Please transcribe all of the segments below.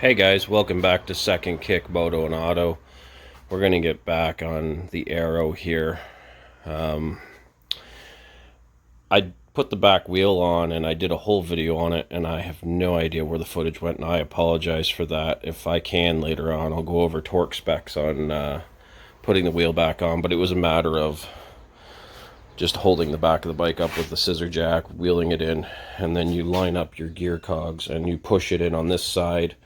Hey guys, welcome back to Second Kick Moto and Auto. We're going to get back on the AERO here. I put the back wheel on and I did a whole video on it, and I have no idea where the footage went, and I apologize for that. If I can later on, I'll go over torque specs on putting the wheel back on, but it was a matter of just holding the back of the bike up with the scissor jack, wheeling it in, and then you line up your gear cogs and you push it in on this side.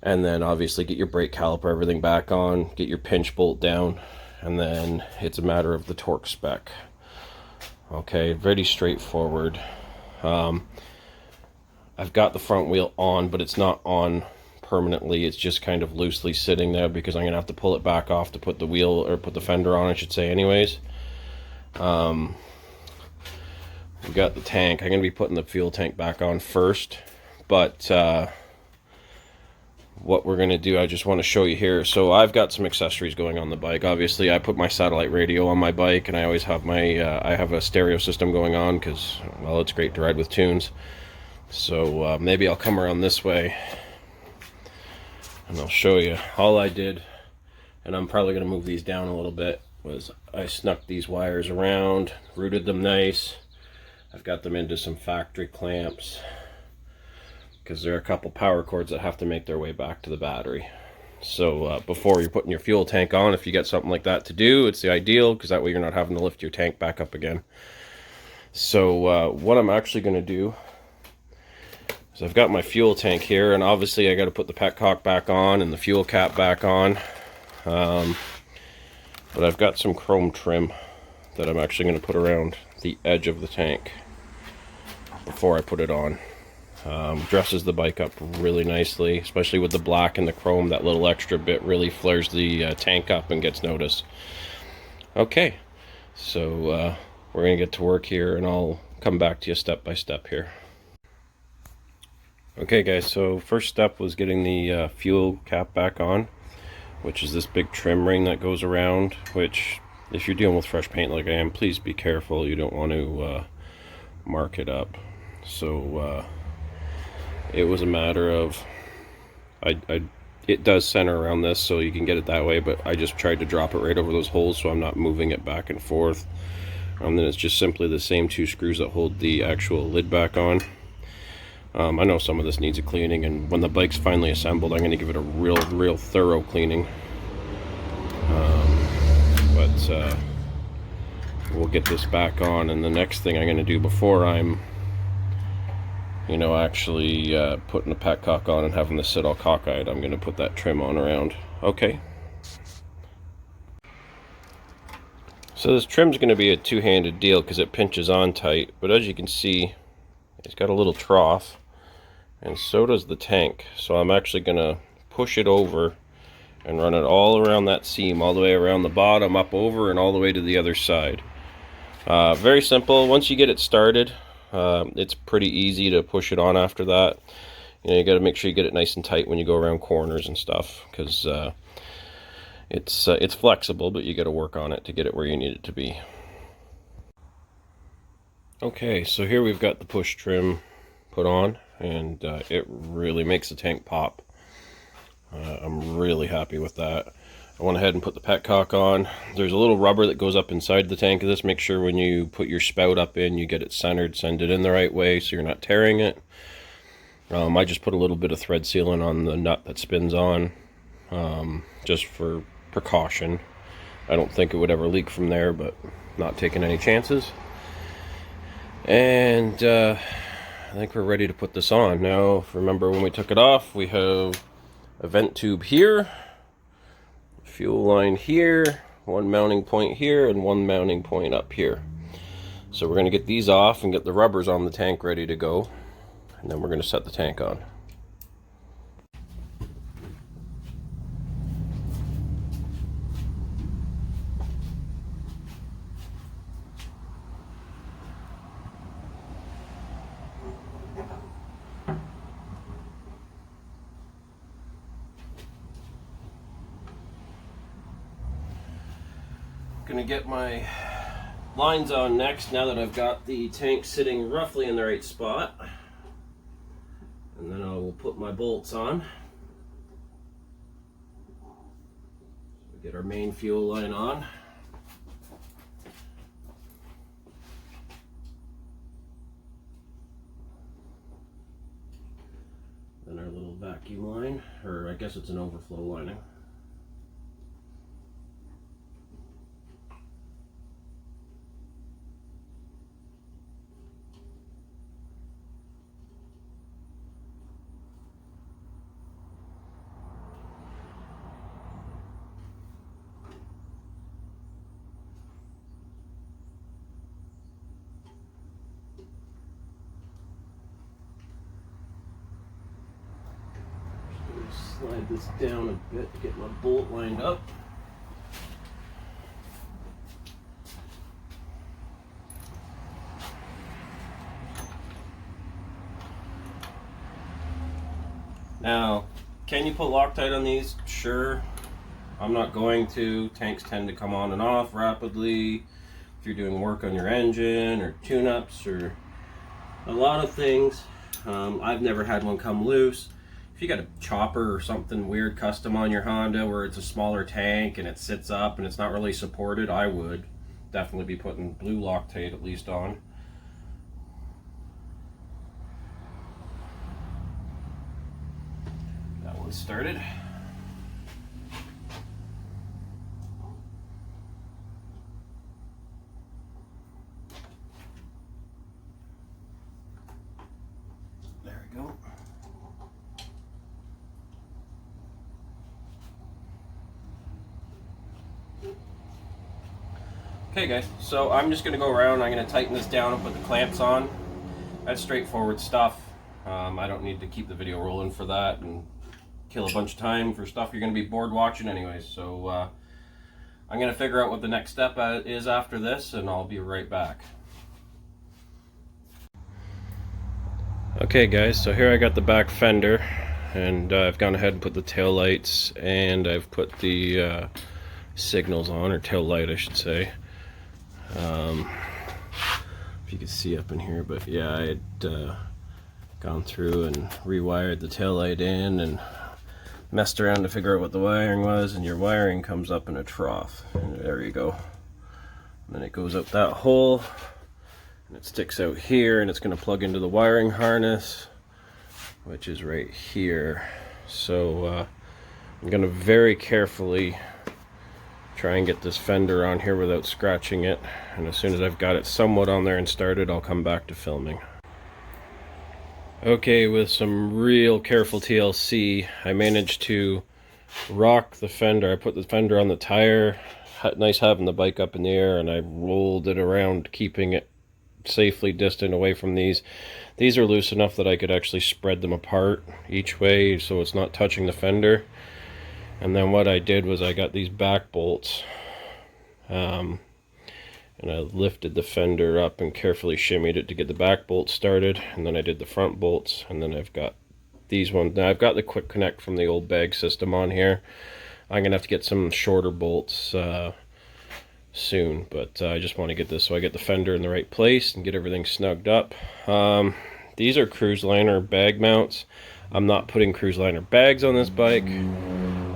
And then obviously get your brake caliper, everything back on, get your pinch bolt down, and then it's a matter of the torque spec. Okay, very straightforward. I've got the front wheel on, but it's not on permanently. It's just kind of loosely sitting there because I'm going to have to pull it back off to put the wheel, or put the fender on, I should say, anyways. We got the tank. I'm going to be putting the fuel tank back on first, but what we're going to do, I just want to show you here. So I've got some accessories going on the bike. Obviously I put my satellite radio on my bike, and I always have my I have a stereo system going on because, well, it's great to ride with tunes. So maybe I'll come around this way and I'll show you. All I did, and I'm probably going to move these down a little bit, was I snuck these wires around, routed them nice. I've got them into some factory clamps, because there are a couple power cords that have to make their way back to the battery. So before you're putting your fuel tank on, if you get something like that to do, it's the ideal, because that way you're not having to lift your tank back up again. So what I'm actually going to do is, I've got my fuel tank here, and obviously I got to put the petcock back on and the fuel cap back on. But I've got some chrome trim that I'm actually going to put around the edge of the tank before I put it on. Dresses the bike up really nicely, especially with the black and the chrome. That little extra bit really flares the tank up and gets noticed. Okay, so we're going to get to work here, and I'll come back to you step by step here. Okay guys, so first step was getting the fuel cap back on, which is this big trim ring that goes around, which, if you're dealing with fresh paint like I am, please be careful. You don't want to mark it up. So it was a matter of, it does center around this, so you can get it that way, but I just tried to drop it right over those holes so I'm not moving it back and forth. And then it's just simply the same two screws that hold the actual lid back on. I know some of this needs a cleaning, and when the bike's finally assembled, I'm going to give it a real thorough cleaning. But we'll get this back on, and the next thing I'm going to do before I'm actually putting the petcock on and having this sit all cockeyed, I'm going to put that trim on around. Okay. So this trim's going to be a two-handed deal because it pinches on tight, but as you can see, it's got a little trough, and so does the tank. So I'm actually going to push it over and run it all around that seam, all the way around the bottom, up over, and all the way to the other side. Very simple. Once you get it started, it's pretty easy to push it on after that. You got to make sure you get it nice and tight when you go around corners and stuff, because it's flexible, but you got to work on it to get it where you need it to be. Okay, so here we've got the push trim put on, and it really makes the tank pop. I'm really happy with that. I went ahead and put the petcock on. There's a little rubber that goes up inside the tank of this. Make sure when you put your spout up in, you get it centered, send it in the right way so you're not tearing it. I just put a little bit of thread sealant on the nut that spins on, just for precaution. I don't think it would ever leak from there, but not taking any chances. And I think we're ready to put this on. Now, remember when we took it off, we have a vent tube here, fuel line here, one mounting point here, and one mounting point up here. So we're going to get these off and get the rubbers on the tank ready to go, and then we're going to set the tank on. Gonna get my lines on next, now that I've got the tank sitting roughly in the right spot. And then I will put my bolts on. Get our main fuel line on. Then our little vacuum line, or I guess it's an overflow lining. Slide this down a bit to get my bolt lined up. Now, can you put Loctite on these? Sure. I'm not going to. Tanks tend to come on and off rapidly. If you're doing work on your engine or tune-ups or a lot of things. I've never had one come loose. If you got a chopper or something weird custom on your Honda where it's a smaller tank and it sits up and it's not really supported, I would definitely be putting blue Loctite at least on. That one's started. There we go. Okay guys, so I'm just going to go around, I'm going to tighten this down and put the clamps on. That's straightforward stuff. I don't need to keep the video rolling for that and kill a bunch of time for stuff you're going to be bored watching anyways. So I'm going to figure out what the next step is after this, and I'll be right back. Okay guys, so here I got the back fender, and I've gone ahead and put the tail lights, and I've put the signals on, or tail light I should say. If you can see up in here, but yeah, I had gone through and rewired the tail light in and messed around to figure out what the wiring was, and your wiring comes up in a trough. And there you go. And then it goes up that hole, and it sticks out here, and it's going to plug into the wiring harness, which is right here. So I'm going to very carefully try and get this fender on here without scratching it, and as soon as I've got it somewhat on there and started, I'll come back to filming. Okay, with some real careful TLC, I managed to rock the fender. I put the fender on the tire, nice having the bike up in the air, and I rolled it around, keeping it safely distant away from these. These are loose enough that I could actually spread them apart each way so it's not touching the fender. And then what I did was I got these back bolts, and I lifted the fender up and carefully shimmied it to get the back bolts started, and then I did the front bolts, and then I've got these ones. Now I've got the quick connect from the old bag system on here. I'm gonna have to get some shorter bolts soon, but I just want to get this so I get the fender in the right place and get everything snugged up. These are cruise liner bag mounts. I'm not putting cruise liner bags on this bike.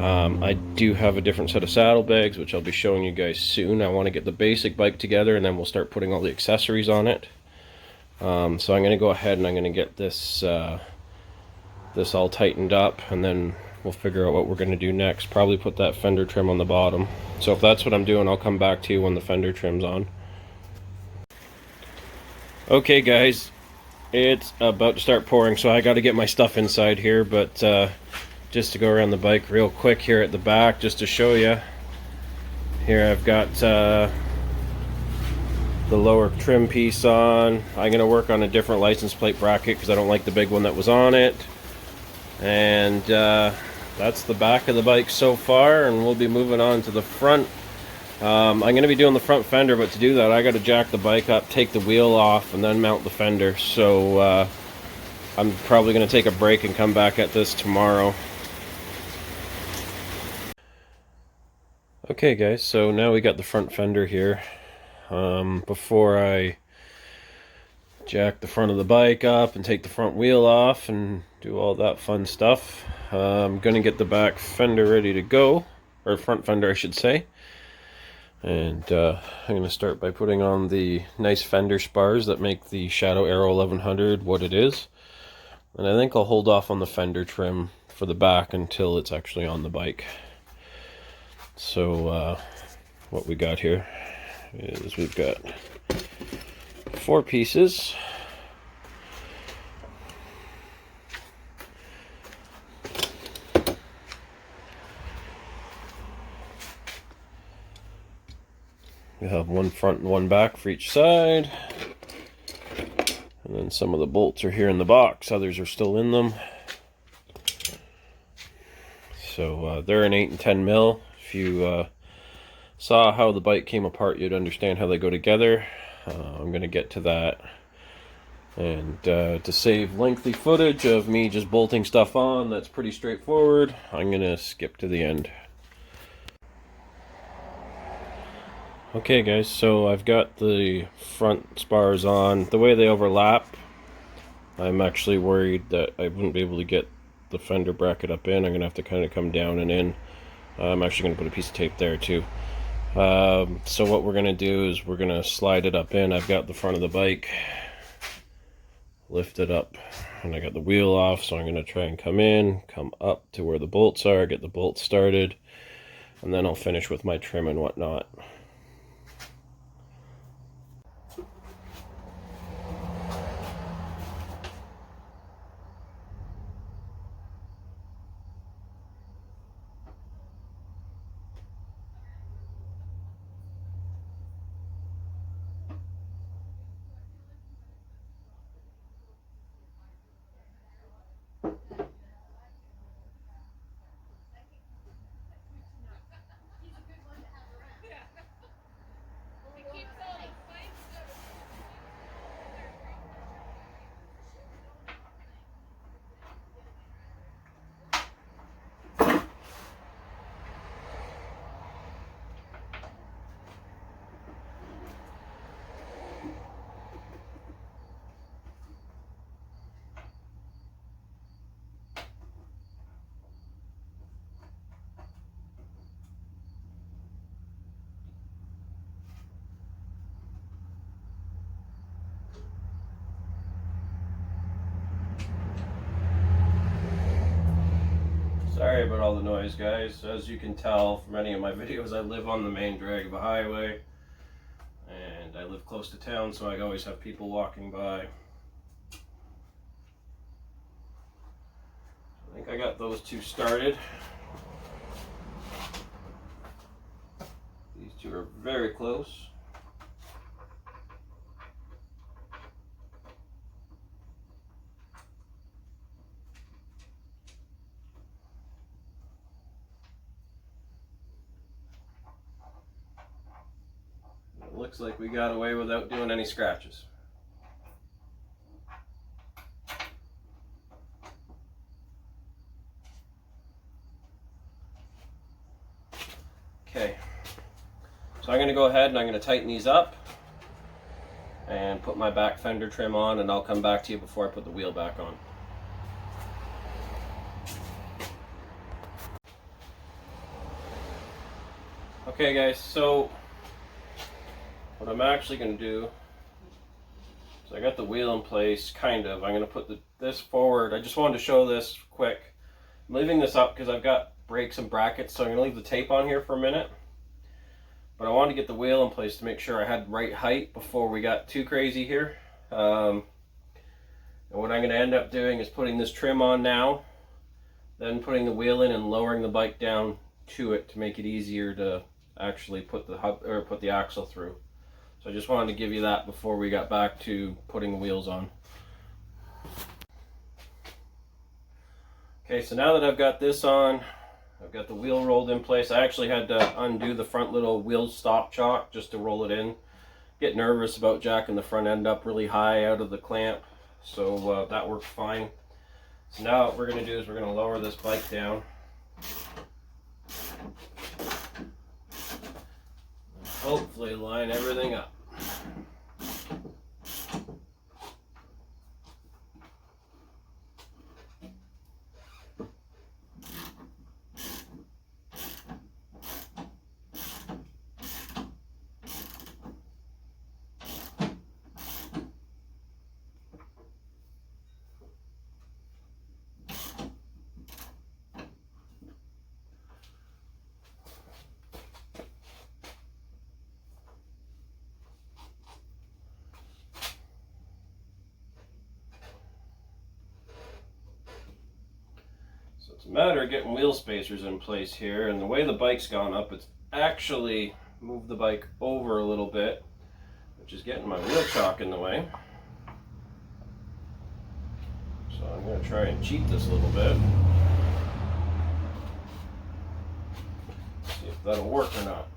I do have a different set of saddlebags, which I'll be showing you guys soon. I want to get the basic bike together, and then we'll start putting all the accessories on it. So I'm going to go ahead and I'm going to get this this all tightened up, and then we'll figure out what we're going to do next. Probably put that fender trim on the bottom. So if that's what I'm doing, I'll come back to you when the fender trim's on. Okay guys, it's about to start pouring, so I got to get my stuff inside here, but just to go around the bike real quick here at the back, just to show you. Here I've got the lower trim piece on. I'm going to work on a different license plate bracket because I don't like the big one that was on it. And that's the back of the bike so far, and we'll be moving on to the front. I'm going to be doing the front fender, but to do that I got to jack the bike up, take the wheel off, and then mount the fender. So I'm probably going to take a break and come back at this tomorrow. Okay guys, so now we got the front fender here. Before I jack the front of the bike up and take the front wheel off and do all that fun stuff, I'm going to get the back fender ready to go. or front fender I should say. And I'm going to start by putting on the nice fender spars that make the Shadow AERO 1100 what it is. And I think I'll hold off on the fender trim for the back until it's actually on the bike. So what we got here is we've got 4 pieces. We have one front and one back for each side. And then some of the bolts are here in the box, others are still in them. So they're an 8 and 10 mil. If you saw how the bike came apart, you'd understand how they go together. I'm going to get to that. And to save lengthy footage of me just bolting stuff on, that's pretty straightforward, I'm going to skip to the end. Okay guys, so I've got the front spars on. The way they overlap, I'm actually worried that I wouldn't be able to get the fender bracket up in. I'm going to have to kind of come down and in. I'm actually going to put a piece of tape there too. So what we're going to do is we're going to slide it up in. I've got the front of the bike lifted up and I got the wheel off, so I'm going to try and come in, come up to where the bolts are, get the bolts started, and then I'll finish with my trim and whatnot. Sorry about all the noise, guys. As you can tell from any of my videos, I live on the main drag of a highway, and I live close to town, so I always have people walking by. I think I got those 2 started. These 2 are very close. It looks like we got away without doing any scratches. Okay, so I'm going to go ahead and I'm going to tighten these up and put my back fender trim on, and I'll come back to you before I put the wheel back on. Okay guys, so what I'm actually going to do is I got the wheel in place, kind of. I'm going to put this forward. I just wanted to show this quick. I'm leaving this up because I've got brakes and brackets, so I'm going to leave the tape on here for a minute. But I wanted to get the wheel in place to make sure I had the right height before we got too crazy here. And what I'm going to end up doing is putting this trim on now, then putting the wheel in and lowering the bike down to it to make it easier to actually put the hub or put the axle through. So I just wanted to give you that before we got back to putting the wheels on. Okay, so now that I've got this on, I've got the wheel rolled in place. I actually had to undo the front little wheel stop chock just to roll it in. Get nervous about jacking the front end up really high out of the clamp, so that worked fine. So now what we're going to do is we're going to lower this bike down. And hopefully line everything up. So it's a matter of getting wheel spacers in place here, and the way the bike's gone up, it's actually moved the bike over a little bit, which is getting my wheel chock in the way. So I'm going to try and cheat this a little bit. See if that'll work or not.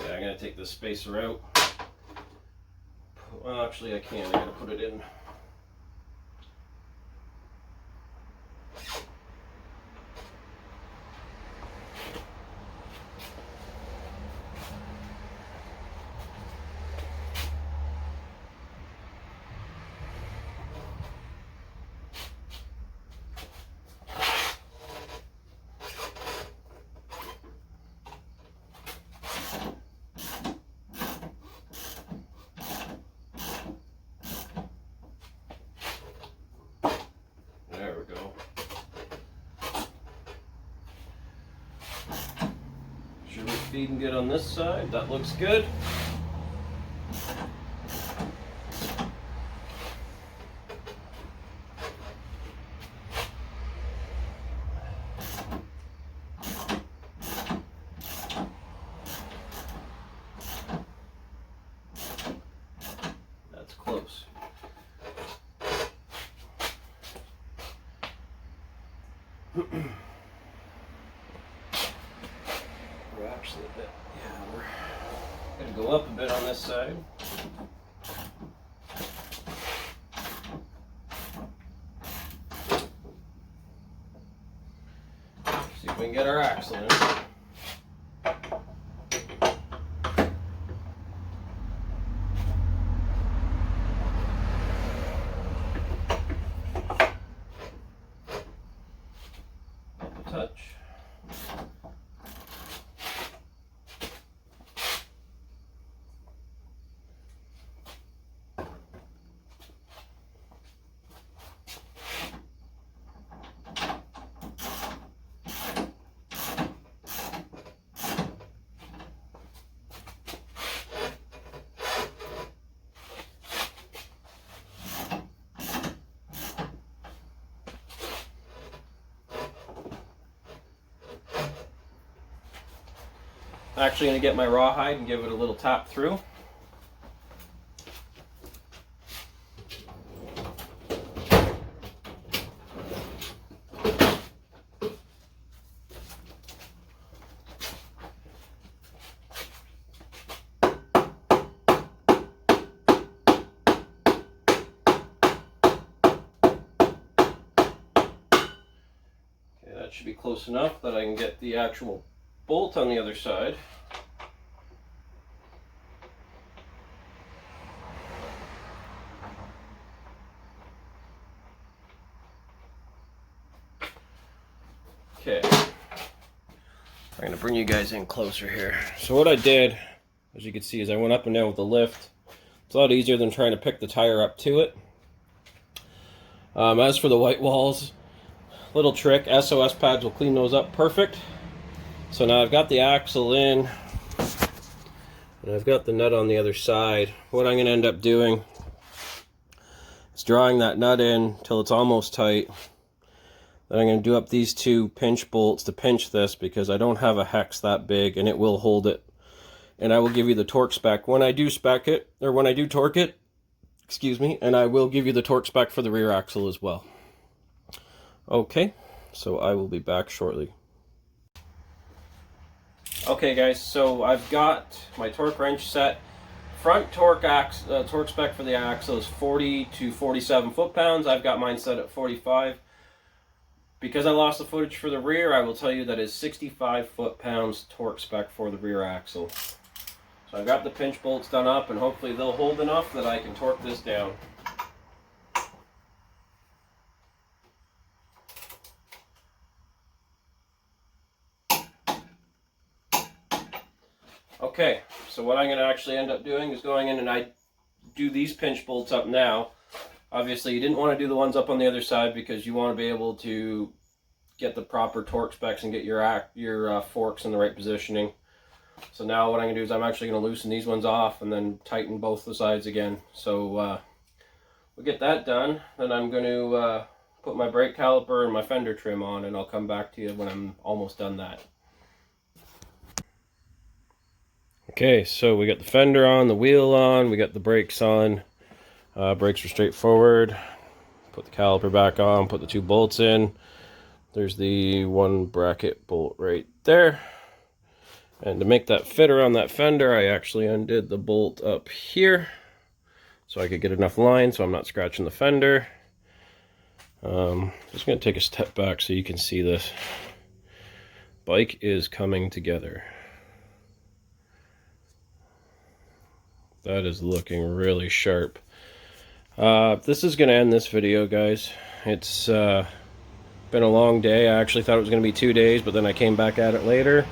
I'm going to take this spacer out. Well, actually I can't. I got to put it in. There we go. Sure we're feeding good on this side. That looks good. That's close. We're actually a bit, yeah, we're going to go up a bit on this side. See if we can get our axle in. Touch. I'm actually going to get my rawhide and give it a little tap through. Okay, that should be close enough that I can get the actual bolt on the other side. Okay, I'm going to bring you guys in closer here. So what I did, as you can see, is I went up and down with the lift. It's a lot easier than trying to pick the tire up to it. As for the white walls, little trick, SOS pads will clean those up perfect. So now I've got the axle in, and I've got the nut on the other side. What I'm going to end up doing is drawing that nut in till it's almost tight. Then I'm going to do up these two pinch bolts to pinch this, because I don't have a hex that big and it will hold it. And I will give you the torque spec when I do spec it, or when I do torque it, excuse me, and I will give you the torque spec for the rear axle as well. Okay, so I will be back shortly. Okay guys, so I've got my torque wrench set. Front torque spec for the axle is 40 to 47 foot-pounds. I've got mine set at 45. Because I lost the footage for the rear, I will tell you that is 65 foot-pounds torque spec for the rear axle. So I've got the pinch bolts done up, and hopefully they'll hold enough that I can torque this down. Okay, so what I'm going to actually end up doing is going in and I do these pinch bolts up now. Obviously you didn't want to do the ones up on the other side because you want to be able to get the proper torque specs and get your forks in the right positioning. So now what I'm going to do is I'm actually going to loosen these ones off and then tighten both the sides again. So we'll get that done. Then I'm going to put my brake caliper and my fender trim on, and I'll come back to you when I'm almost done that. Okay, so we got the fender on, the wheel on, we got the brakes on. Brakes are straightforward. Put the caliper back on, put the 2 bolts in. There's the 1 bracket bolt right there. And to make that fit around that fender, I actually undid the bolt up here so I could get enough line so I'm not scratching the fender. Just going to take a step back so you can see this. Bike is coming together. That is looking really sharp. This is going to end this video, guys. It's been a long day. I actually thought it was going to be 2 days, but then I came back at it later.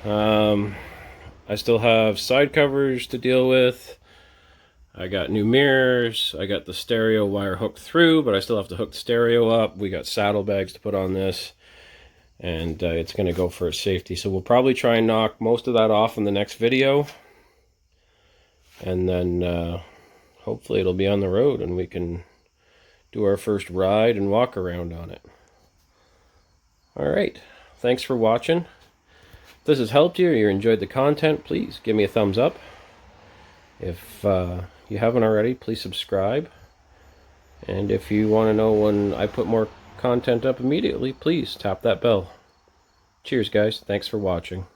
I still have side covers to deal with. I got new mirrors. I got the stereo wire hooked through, but I still have to hook the stereo up. We got saddlebags to put on this, and it's going to go for its safety. So we'll probably try and knock most of that off in the next video, and then hopefully it'll be on the road and we can do our first ride and walk around on it. Alright, thanks for watching. If this has helped you or you enjoyed the content, please give me a thumbs up. If you haven't already, please subscribe. And if you want to know when I put more content up immediately, please tap that bell. Cheers, guys. Thanks for watching.